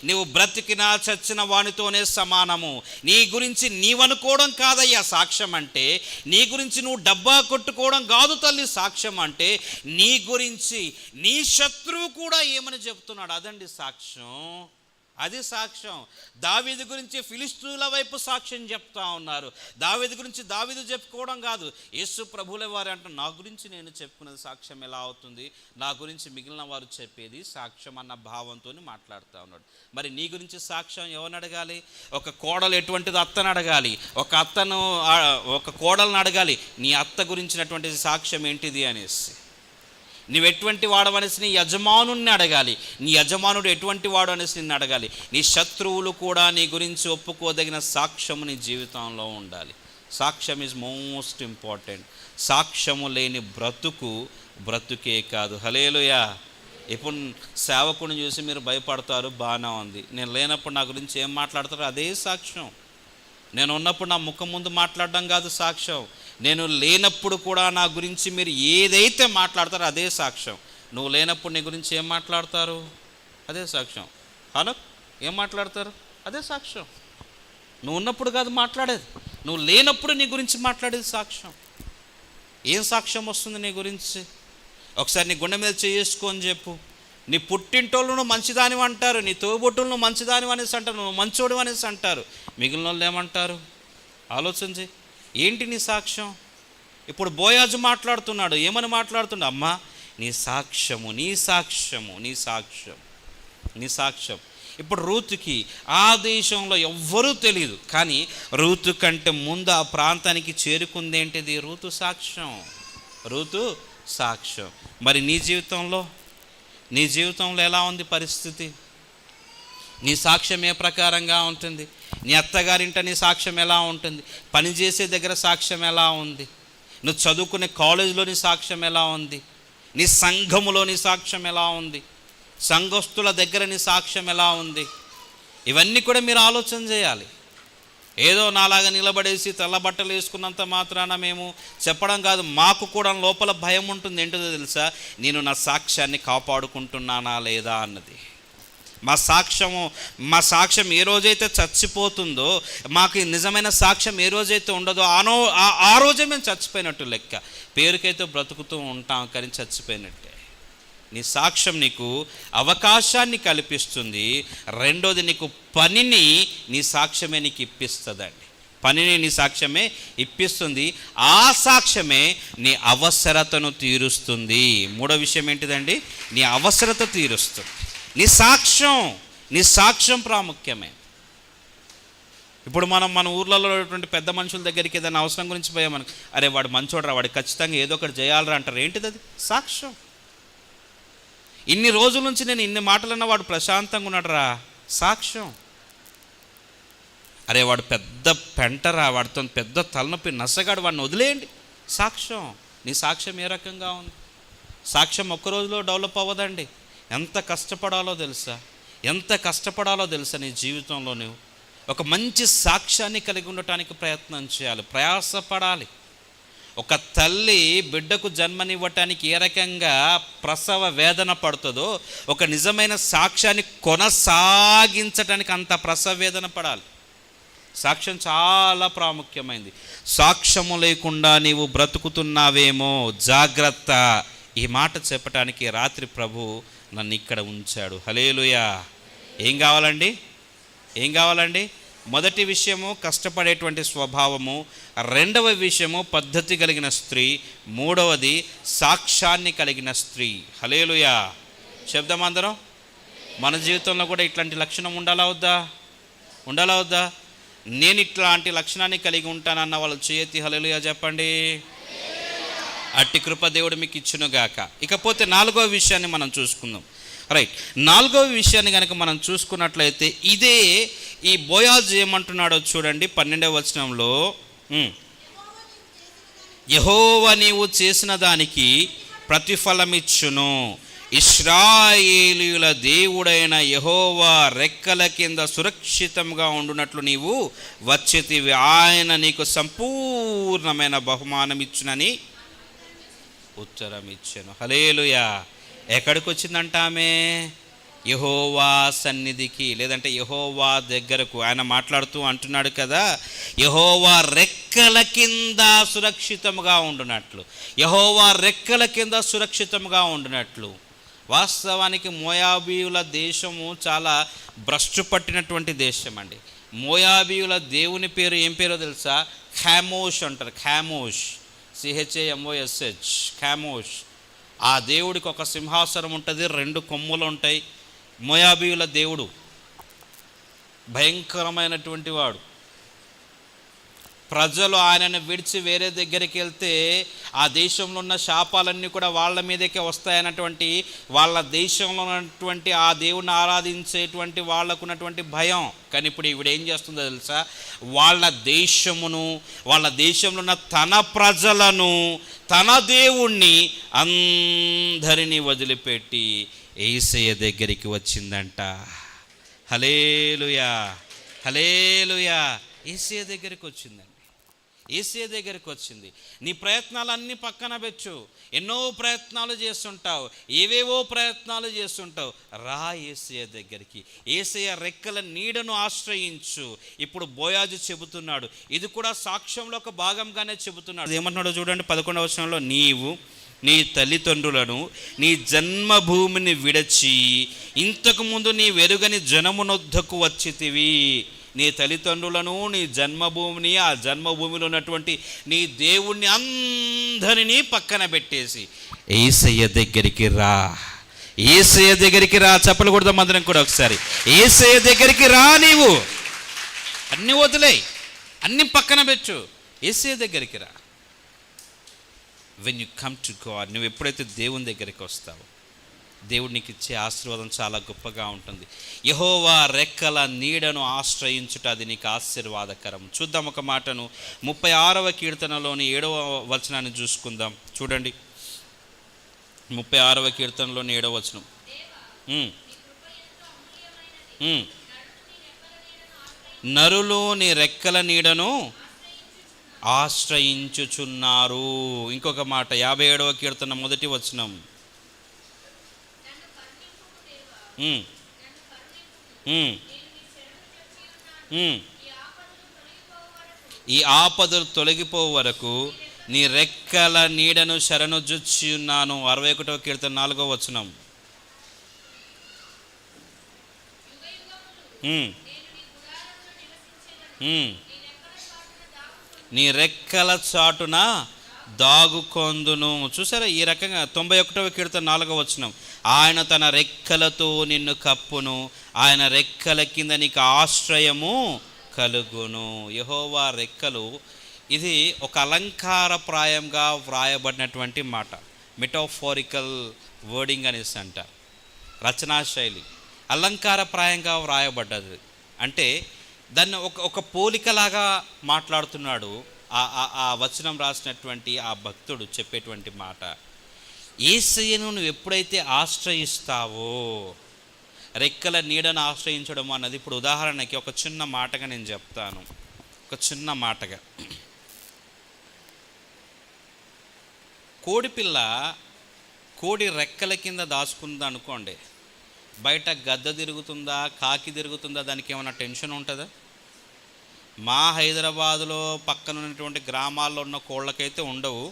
నీవు బ్రతికినా చచ్చిన వానితోనే సమానము. నీ గురించి నీవనుకోవడం కాదయ్యా సాక్ష్యం అంటే. నీ గురించి నువ్వు డబ్బా కొట్టుకోవడం కాదు తల్లి సాక్ష్యం అంటే. నీ గురించి నీ శత్రువు కూడా ఏమని చెప్తున్నాడు, అదండి సాక్ష్యం. అది సాక్ష్యం. దావీదు గురించి ఫిలిష్తీయుల వైపు సాక్ష్యం చెప్తా ఉన్నారు. దావీదు గురించి దావీదు చెప్పుకోవడం కాదు, యేసు ప్రభువుల వారు అంటారు, నా గురించి నేను చెప్పుకున్నది సాక్ష్యం ఎలా అవుతుంది, నా గురించి మిగిలిన వారు చెప్పేది సాక్ష్యం అన్న భావంతో మాట్లాడుతూ ఉన్నాడు. మరి నీ గురించి సాక్ష్యం ఎవరిని అడగాలి? ఒక కోడలు ఎటువంటిది అత్తను అడగాలి, ఒక కోడలను అడగాలి, నీ అత్త గురించినటువంటి సాక్ష్యం ఏంటిది అనేసి. నువ్వెటువంటి వాడు అనేసి నీ యజమానుని అడగాలి, నీ యజమానుడు ఎటువంటి వాడు అనేసి నిన్ను అడగాలి. నీ శత్రువులు కూడా నీ గురించి ఒప్పుకోదగిన సాక్ష్యము నీ జీవితంలో ఉండాలి. సాక్ష్యం ఈజ్ మోస్ట్ ఇంపార్టెంట్. సాక్ష్యము లేని బ్రతుకే కాదు. హల్లెలూయా. ఇప్పుడు సేవకుని చూసి మీరు భయపడతారు, బాగానే ఉంది. నేను లేనప్పుడు నా గురించి ఏం మాట్లాడతారో అదే సాక్ష్యం. నేను ఉన్నప్పుడు నా ముఖం ముందు మాట్లాడడం కాదు సాక్ష్యం. నేను లేనప్పుడు కూడా నా గురించి మీరు ఏదైతే మాట్లాడతారో అదే సాక్ష్యం. నువ్వు లేనప్పుడు నీ గురించి ఏం మాట్లాడతారు, అదే సాక్ష్యం. ఏం మాట్లాడతారు, అదే సాక్ష్యం. నువ్వు ఉన్నప్పుడు కాదు మాట్లాడేది, నువ్వు లేనప్పుడు నీ గురించి మాట్లాడేది సాక్ష్యం. ఏం సాక్ష్యం వస్తుంది నీ గురించి? ఒకసారి నీ గుండె మీద చేసుకొని చెప్పు. నీ పుట్టింటోళ్ళను మంచిదాని అంటారు, నీ తోబుట్టులను మంచిదాని అనేసి అంటారు, నువ్వు మంచోడు అనేసి అంటారు. మిగిలిన వాళ్ళు ఏమంటారు? ఆలోచించి ఏంటి నీ సాక్ష్యం? ఇప్పుడు బోయాజు మాట్లాడుతున్నాడు, ఏమని మాట్లాడుతున్నాడు? అమ్మా, నీ సాక్ష్యం. ఇప్పుడు రూతుకి ఆ దేశంలో ఎవ్వరూ తెలియదు, కానీ రూతు కంటే ముందు ఆ ప్రాంతానికి చేరుకుంది ఏంటిది? రూతు సాక్ష్యం. మరి నీ జీవితంలో ఎలా ఉంది పరిస్థితి? నీ సాక్ష్యం ఏ ప్రకారంగా ఉంటుంది? నీ అత్తగారింట నీ సాక్ష్యం ఎలా ఉంటుంది? పనిచేసే దగ్గర సాక్ష్యం ఎలా ఉంది? నువ్వు చదువుకునే కాలేజీలో నీ సాక్ష్యం ఎలా ఉంది? నీ సంఘములో నీ సాక్ష్యం ఎలా ఉంది? సంఘస్థుల దగ్గర నీ సాక్ష్యం ఎలా ఉంది? ఇవన్నీ కూడా మీరు ఆలోచన చేయాలి. ఏదో నాలాగా నిలబడేసి తెల్ల బట్టలు వేసుకున్నంత మాత్రాన మేము చెప్పడం కాదు. మాకు కూడా లోపల భయం ఉంటుంది. ఏంటో తెలుసా? నేను నా సాక్ష్యాన్ని కాపాడుకుంటున్నానా లేదా అన్నది. మా సాక్ష్యం ఏ రోజైతే చచ్చిపోతుందో, మాకు నిజమైన సాక్ష్యం ఏ రోజైతే ఉండదో ఆ రోజే మేము చచ్చిపోయినట్టు లెక్క. పేరుకైతే బ్రతుకుతూ ఉంటాం, కానీ చచ్చిపోయినట్టే. నీ సాక్ష్యం నీకు అవకాశాన్ని కల్పిస్తుంది. రెండోది, నీకు పనిని నీ సాక్ష్యమే నీకు ఇప్పిస్తుందండి. పనిని నీ సాక్ష్యమే ఇప్పిస్తుంది. ఆ సాక్ష్యమే నీ అవసరతను తీరుస్తుంది. మూడో విషయం ఏంటిదండి? నీ అవసరత తీరుస్తుంది. నీ సాక్ష్యం ప్రాముఖ్యమే. ఇప్పుడు మన ఊర్లలో ఉన్నటువంటి పెద్ద మనుషుల దగ్గరికి ఏదైనా అవసరం గురించి పోయామని, అరే వాడు మంచోడరా, వాడు ఖచ్చితంగా ఏదో ఒకటి చేయాలరా అంటారు. ఏంటిది అది? సాక్ష్యం. ఇన్ని రోజుల నుంచి నేను ఇన్ని మాటలన్నా వాడు ప్రశాంతంగా ఉన్నాడురా, సాక్ష్యం. అరే వాడు పెద్ద పెంటరా, వాడితో పెద్ద తలనొప్పి, నసగాడు, వాడిని వదిలేయండి, సాక్ష్యం. నీ సాక్ష్యం ఏ రకంగా ఉంది? సాక్ష్యం ఒక్క రోజులో డెవలప్ అవ్వదండి. ఎంత కష్టపడాలో తెలుసా నీ జీవితంలో? నువ్వు ఒక మంచి సాక్ష్యాన్ని కలిగి ఉండటానికి ప్రయత్నం చేయాలి, ప్రయాసపడాలి. ఒక తల్లి బిడ్డకు జన్మనివ్వటానికి ఏ రకంగా ప్రసవ వేదన పడుతుందో, ఒక నిజమైన సాక్ష్యాన్ని కొనసాగించటానికి అంత ప్రసవ వేదన పడాలి. సాక్ష్యం చాలా ప్రాముఖ్యమైనది. సాక్ష్యము లేకుండా నీవు బ్రతుకుతున్నావేమో, జాగ్రత్త. ఈ మాట చెప్పటానికి రాత్రి ప్రభు నన్ను ఇక్కడ ఉంచాడు. హల్లెలూయా. ఏం కావాలండి? ఏం కావాలండి? మొదటి విషయము కష్టపడేటువంటి స్వభావము, రెండవ విషయము పద్ధతి కలిగిన స్త్రీ, మూడవది సాక్ష్యాన్ని కలిగిన స్త్రీ. హల్లెలూయా. చెప్దాం అందరం. మన జీవితంలో కూడా ఇట్లాంటి లక్షణం ఉండాలా వద్దా? ఉండాలా వద్దా? నేను ఇట్లాంటి లక్షణాన్ని కలిగి ఉంటానన్న వాళ్ళు చేయెత్తి హల్లెలూయా చెప్పండి. అట్టి కృప దేవుడు మీకు ఇచ్చునుగాక. ఇకపోతే నాలుగవ విషయాన్ని మనం చూసుకుందాం. రైట్, నాలుగవ విషయాన్ని కనుక మనం చూసుకున్నట్లయితే ఇదే ఈ బోయాజు ఏమంటున్నాడో చూడండి. 12వ వచనంలో, యెహోవా నీవు చేసిన దానికి ప్రతిఫలమిచ్చును, ఇశ్రాయేలీయుల దేవుడైన యెహోవా రెక్కల కింద సురక్షితంగా ఉండునట్లు నీవు వచ్చితివి, ఆయన నీకు సంపూర్ణమైన బహుమానం ఇచ్చునని ఉత్తరం ఇచ్చాను. హల్లెలూయా. ఎక్కడికి వచ్చిందంట ఆమె? యెహోవా సన్నిధికి, లేదంటే యెహోవా దగ్గరకు. ఆయన మాట్లాడుతూ అంటున్నాడు కదా, యెహోవా రెక్కల కింద సురక్షితంగా ఉండునట్లు, యెహోవా రెక్కల కింద సురక్షితంగా ఉండునట్లు. వాస్తవానికి మోయాబీయుల దేశము చాలా భ్రష్టు పట్టినటువంటి దేశం అండి. మోయాబీయుల దేవుని పేరు ఏం పేరో తెలుసా? ఖామోష్ అంటారు. ఖామోష్, CHAMOSH, ఖామోష్. ఆ దేవుడికి ఒక సింహాసనం ఉంటుంది, 2 కొమ్ములు ఉంటాయి. మోయాబీయుల దేవుడు భయంకరమైనటువంటి వాడు. ప్రజలు ఆయనను విడిచి వేరే దగ్గరికి వెళ్తే ఆ దేశంలో ఉన్న శాపాలన్నీ కూడా వాళ్ళ మీదకే వస్తాయన్నటువంటి, వాళ్ళ దేశంలో ఉన్నటువంటి ఆ దేవుని ఆరాధించేటువంటి వాళ్ళకున్నటువంటి భయం. కానీ ఇప్పుడు ఈవిడ ఏం చేస్తుందో తెలుసా? వాళ్ళ దేశమును, వాళ్ళ దేశంలో ఉన్న తన ప్రజలను, తన దేవుణ్ణి అందరినీ వదిలిపెట్టి యేసయ్య దగ్గరికి వచ్చిందంట. హల్లెలూయా, హల్లెలూయా. యేసయ్య దగ్గరికి వచ్చిందండి. యేసయ్య దగ్గరికి వచ్చింది. నీ ప్రయత్నాలన్నీ పక్కన పెట్టు. ఎన్నో ప్రయత్నాలు చేస్తుంటావు, ఏవేవో ప్రయత్నాలు చేస్తుంటావు. రా యేసయ్య దగ్గరికి. యేసయ్య రెక్కల నీడను ఆశ్రయించు. ఇప్పుడు బోయాజు చెబుతున్నాడు, ఇది కూడా సాక్ష్యంలో ఒక భాగంగానే చెబుతున్నాడు. ఏమంటున్నాడో చూడండి 11వ వచనంలో, నీవు నీ తల్లిదండ్రులను, నీ జన్మభూమిని విడచి ఇంతకుముందు నీ వెరుగని జనమునొద్దకు వచ్చితివి. నీ తల్లిదండ్రులను, నీ జన్మభూమిని, ఆ జన్మభూమిలో ఉన్నటువంటి నీ దేవుణ్ణి అందరినీ పక్కన పెట్టేసి యేసయ్య దగ్గరికి రా. యేసయ్య దగ్గరికి రా. చెప్పలు కొడదాం అందరం కూడా ఒకసారి. యేసయ్య దగ్గరికి రా. నీవు అన్నీ వదిలేయ్, అన్నీ పక్కన పెట్టు, యేసయ్య దగ్గరికి రా. When you come to God, నువ్వు ఎప్పుడైతే దేవుని దగ్గరికి వస్తావో దేవుడు నీకు ఇచ్చే ఆశీర్వాదం చాలా గొప్పగా ఉంటుంది. యెహోవా రెక్కల నీడను ఆశ్రయించుట, అది నీకు ఆశీర్వాదకరం. చూద్దాం ఒక మాటను. 36వ కీర్తనలోని 7వ వచనాన్ని చూసుకుందాం. చూడండి 36వ కీర్తనలోని 7వ వచనం. నరులు నీ రెక్కల నీడను ఆశ్రయించుచున్నారు. ఇంకొక మాట 57వ కీర్తన 1వ వచనం. ఈ ఆపదలు తొలగిపో వరకు నీ రెక్కల నీడను శరణు జొచ్చి ఉన్నాను. 61వ కీర్తన 4వ వచనం. నీ రెక్కల చాటున దాగుకొందును. చూసారా ఈ రకంగా 91వ కీర్తన 4వ వచనం. ఆయన తన రెక్కలతో నిన్ను కప్పును, ఆయన రెక్కల కింద నీకు ఆశ్రయము కలుగును. యెహోవా రెక్కలు, ఇది ఒక అలంకారప్రాయంగా వ్రాయబడినటువంటి మాట. మెటాఫోరికల్ వర్డింగ్ అనేసి అంటారు. రచనా శైలి అలంకారప్రాయంగా వ్రాయబడ్డది. అంటే దాన్ని ఒక పోలికలాగా మాట్లాడుతున్నాడు ఆ వచనం రాసినటువంటి ఆ భక్తుడు చెప్పేటువంటి మాట. యేసయ్యను నువ్వు ఎప్పుడైతే ఆశ్రయిస్తావో, రెక్కల నీడను ఆశ్రయించడం అన్నది, ఇప్పుడు ఉదాహరణకి ఒక చిన్న మాటగా నేను చెప్తాను. ఒక చిన్న మాటగా కోడిపిల్ల కోడి రెక్కల కింద దాచుకుందా అనుకోండి, బయట గద్ద తిరుగుతుందా, కాకి తిరుగుతుందా, దానికి ఏమైనా టెన్షన్ ఉంటుందా? మా హైదరాబాదులో పక్కన ఉన్నటువంటి గ్రామాల్లో ఉన్న కోళ్ళకైతే ఉండవు.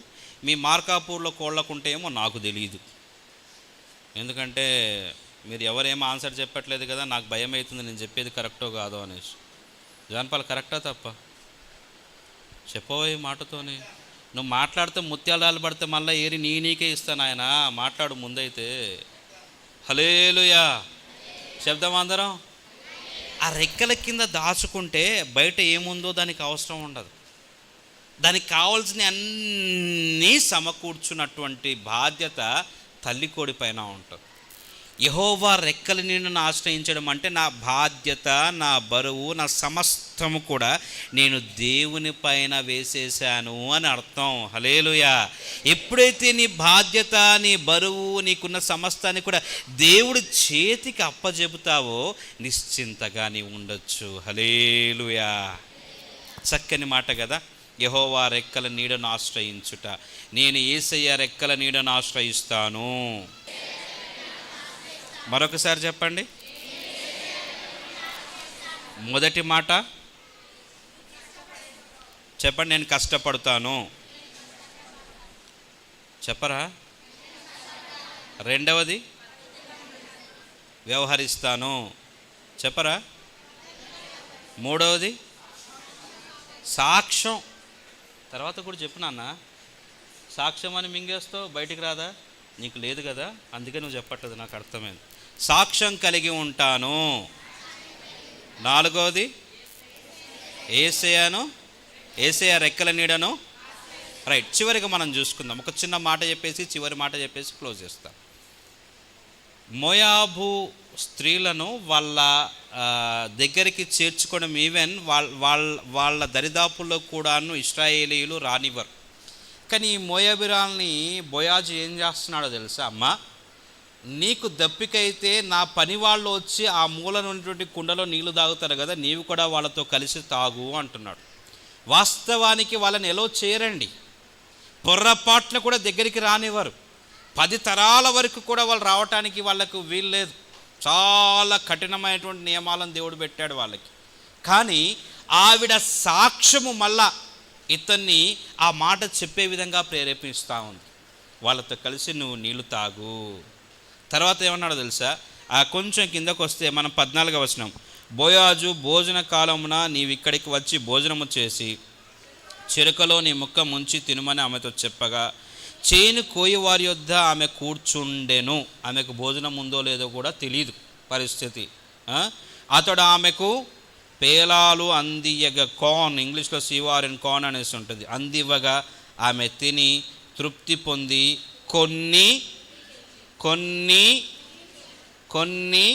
మీ మార్కాపూర్లో కోళ్ళకు ఉంటాయేమో నాకు తెలియదు. ఎందుకంటే మీరు ఎవరేమో ఆన్సర్ చెప్పట్లేదు కదా, నాకు భయం అవుతుంది నేను చెప్పేది కరెక్టో కాదో అనేసి. జాన్పాల్ కరెక్టా తప్ప చెప్పవే మాటతోనే. నువ్వు మాట్లాడితే ముత్యాలు పడితే మళ్ళీ ఏరి నీకే ఇస్తాను ఆయన. మాట్లాడు ముందైతే. హల్లెలూయా చెప్దాం అందరం. ఆ రెక్కల కింద దాచుకుంటే బయట ఏముందో దానికి అవసరం ఉండదు. దానికి కావాల్సిన అన్నీ సమకూర్చున్నటువంటి బాధ్యత తల్లి కోడి పైన ఉంటుంది. యెహోవా రెక్కల నీడను ఆశ్రయించడం అంటే నా బాధ్యత, నా బరువు, నా సమస్తము కూడా నేను దేవుని పైన వేసేసాను అని అర్థం. హల్లెలూయా. ఎప్పుడైతే నీ బాధ్యత, నీ బరువు, నీకున్న సమస్తాన్ని కూడా దేవుడి చేతికి అప్పజెపుతావో నిశ్చింతగా నీ ఉండొచ్చు. హల్లెలూయా. చక్కని మాట కదా. యెహోవా రెక్కల నీడను ఆశ్రయించుట. నేను యేసయ్య రెక్కల నీడను ఆశ్రయిస్తాను. మరొకసారి చెప్పండి. మొదటి మాట చెప్పండి, నేను కష్టపడతాను. చెప్పరా? రెండవది వ్యవహరిస్తాను. చెప్పరా? మూడవది సాక్ష్యం. తర్వాత కూడా చెప్పు నాన్న. సాక్ష్యం అని మింగేస్తావు, బయటికి రాదా? నీకు లేదు కదా, అందుకే నువ్వు చెప్పట్లేదు, నాకు అర్థమైంది. సాక్ష్యం కలిగి ఉంటాను. నాలుగవది యేసయ్య రెక్కల నీడను. రైట్, చివరిగా మనం చూసుకుందాం. ఒక చిన్న మాట చెప్పేసి చివరి మాట చెప్పేసి క్లోజ్ చేస్తాం. మోయాబు స్త్రీలను వాళ్ళ దగ్గరికి చేర్చుకోవడం, ఈవెన్ వాళ్ళ దరిదాపుల్లో కూడాను ఇశ్రాయేలీయులు రానివ్వరు. కానీ ఈ మోయాబిరాల్ని బోయాజు ఏం చేస్తున్నాడో తెలుసా? అమ్మ, నీకు దప్పికైతే నా పని వాళ్ళు వచ్చి ఆ మూల ఉన్నటువంటి కుండలో నీళ్లు తాగుతారు కదా, నీవు కూడా వాళ్ళతో కలిసి తాగు అంటున్నాడు. వాస్తవానికి వాళ్ళని ఎలా చేయరండి, పొర్రపాట్ల కూడా దగ్గరికి రానివ్వరు. 10 తరాల వరకు కూడా వాళ్ళు రావటానికి వాళ్ళకు వీల్లేదు. చాలా కఠినమైనటువంటి నియమాలను దేవుడు పెట్టాడు వాళ్ళకి. కానీ ఆవిడ సాక్ష్యము మళ్ళా ఇతన్ని ఆ మాట చెప్పే విధంగా ప్రేరేపిస్తూ ఉంది. వాళ్ళతో కలిసి నువ్వు నీళ్లు తాగు. తర్వాత ఏమన్నాడో తెలుసా? కొంచెం కిందకు వస్తే మనం 14వ వచనం. బోయాజు భోజన కాలమున నీవిక్కడికి వచ్చి భోజనము చేసి చెరుకలో నీ ముక్క ముంచి తినుమని ఆమెతో చెప్పగా, చేను కోయివారి యొద్ద ఆమె కూర్చుండెను. ఆమెకు భోజనం ఉందో లేదో కూడా తెలియదు పరిస్థితి. అతడు ఆమెకు పేలాలు అందియగా, కార్న్, ఇంగ్లీష్లో సీవార్ అండ్ కార్న్ అనేసి ఉంటుంది, అందివ్వగా ఆమె తిని తృప్తి పొంది కొన్ని కొన్ని కొన్ని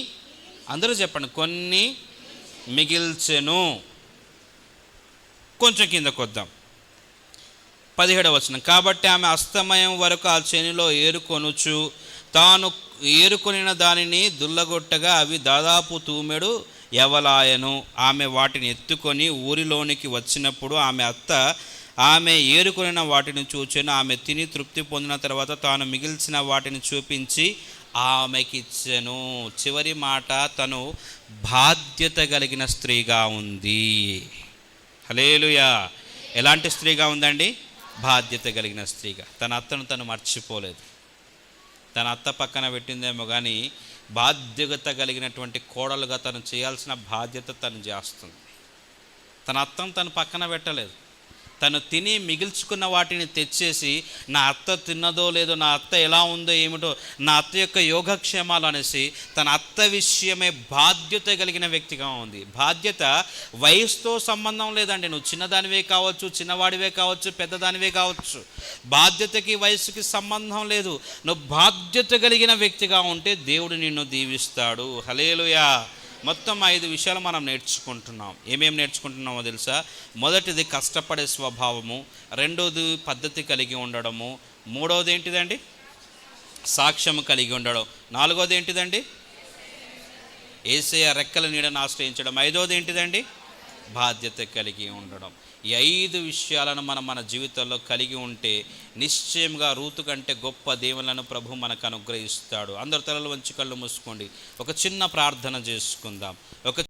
అందరూ చెప్పండి, కొన్ని మిగిల్చెను. కొంచెం కిందకు వద్దాం. 17వ వచనం. కాబట్టి ఆమె అస్తమయం వరకు ఆ చేనులో ఏరుకొనుచు తాను ఏరుకొనిన దానిని దుల్లగొట్టగా అవి దాదాపు తూమెడు యవలాయను. ఆమె వాటిని ఎత్తుకొని ఊరిలోనికి వచ్చినప్పుడు ఆమె అత్త ఆమె ఏరుకొనిన వాటిని చూచెను. ఆమె తిని తృప్తి పొందిన తర్వాత తాను మిగిల్చిన వాటిని చూపించి ఆమెకిచ్చెను. చివరి మాట, తను బాధ్యత కలిగిన స్త్రీగా ఉంది. హల్లెలూయా. ఎలాంటి స్త్రీగా ఉందండి? బాధ్యత కలిగిన స్త్రీగా. తన అత్తను తను మర్చిపోలేదు. తన అత్త పక్కన పెట్టిందేమో కానీ బాధ్యత కలిగినటువంటి కోడలుగా తను చేయాల్సిన బాధ్యత తను చేస్తుంది. తన అత్తను తను పక్కన పెట్టలేదు. తను తిని మిగిల్చుకున్న వాటిని తెచ్చేసి నా అత్త తిన్నదో లేదో, నా అత్త ఎలా ఉందో ఏమిటో, నా అత్త యొక్క యోగక్షేమాలు అనేసి తన అత్త విషయమే బాధ్యత కలిగిన వ్యక్తిగా ఉంది. బాధ్యత వయసుతో సంబంధం లేదండి. నువ్వు చిన్నదానివే కావచ్చు, చిన్నవాడివే కావచ్చు, పెద్దదానివే కావచ్చు. బాధ్యతకి వయసుకి సంబంధం లేదు. నువ్వు బాధ్యత కలిగిన వ్యక్తిగా ఉంటే దేవుడు నిన్ను దీవిస్తాడు. హల్లెలూయా. మొత్తం 5 విషయాలు మనం నేర్చుకుంటున్నాం. ఏమేమి నేర్చుకుంటున్నామో తెలుసా? మొదటిది కష్టపడే స్వభావము, రెండోది పద్ధతి కలిగి ఉండడము, మూడవది ఏంటిదండి? సాక్ష్యము కలిగి ఉండడం, నాలుగవది ఏంటిదండి? యేసయ్య రెక్కల నీడను ఆశ్రయించడం, ఐదవది ఏంటిదండి? బాధ్యత కలిగి ఉండడం. ఈ 5 విషయాలను మనం మన జీవితంలో కలిగి ఉంటే నిశ్చయంగా రూతు కంటే గొప్ప దీవెనలను ప్రభు మనకు అనుగ్రహిస్తాడు. అందరు తలలు వంచి కళ్ళు మూసుకోండి. ఒక చిన్న ప్రార్థన చేసుకుందాం. ఒక